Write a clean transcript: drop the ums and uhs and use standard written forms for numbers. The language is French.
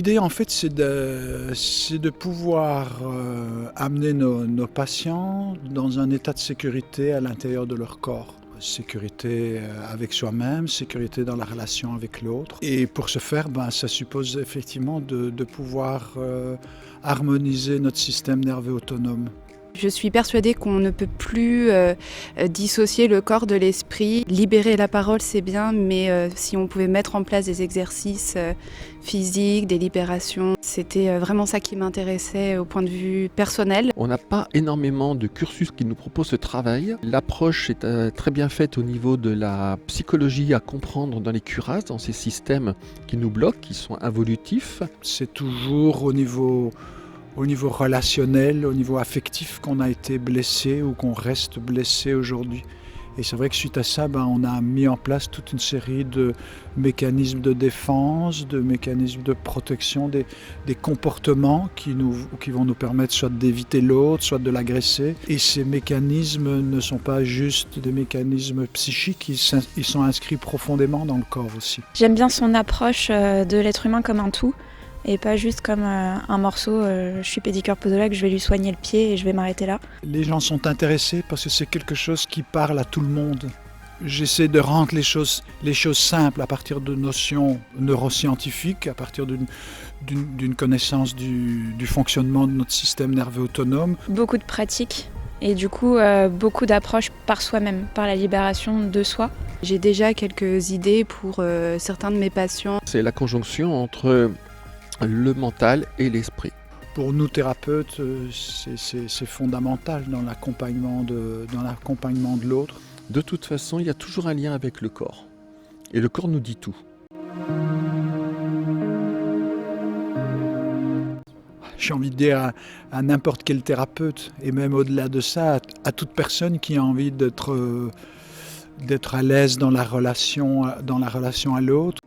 L'idée, en fait, c'est de pouvoir amener nos patients dans un état de sécurité à l'intérieur de leur corps. Sécurité avec soi-même, sécurité dans la relation avec l'autre. Et pour ce faire, ça suppose effectivement de pouvoir harmoniser notre système nerveux autonome. Je suis persuadée qu'on ne peut plus dissocier le corps de l'esprit. Libérer la parole, c'est bien, mais si on pouvait mettre en place des exercices physiques, des libérations, c'était vraiment ça qui m'intéressait au point de vue personnel. On n'a pas énormément de cursus qui nous propose ce travail. L'approche est très bien faite au niveau de la psychologie à comprendre dans les cuirasses, dans ces systèmes qui nous bloquent, qui sont involutifs. C'est toujours au niveau relationnel, au niveau affectif qu'on a été blessé ou qu'on reste blessé aujourd'hui. Et c'est vrai que suite à ça, on a mis en place toute une série de mécanismes de défense, de mécanismes de protection, des comportements qui vont nous permettre soit d'éviter l'autre, soit de l'agresser. Et ces mécanismes ne sont pas juste des mécanismes psychiques, ils sont inscrits profondément dans le corps aussi. J'aime bien son approche de l'être humain comme un tout. Et pas juste comme un morceau, je suis pédicure podologue, je vais lui soigner le pied et je vais m'arrêter là. Les gens sont intéressés parce que c'est quelque chose qui parle à tout le monde. J'essaie de rendre les choses simples à partir de notions neuroscientifiques, à partir d'une connaissance du fonctionnement de notre système nerveux autonome. Beaucoup de pratiques et du coup beaucoup d'approches par soi-même, par la libération de soi. J'ai déjà quelques idées pour certains de mes patients. C'est la conjonction entre le mental et l'esprit. Pour nous thérapeutes, c'est fondamental dans l'accompagnement de l'autre. De toute façon, il y a toujours un lien avec le corps. Et le corps nous dit tout. J'ai envie de dire à n'importe quel thérapeute, et même au-delà de ça, à toute personne qui a envie d'être à l'aise dans la relation à l'autre.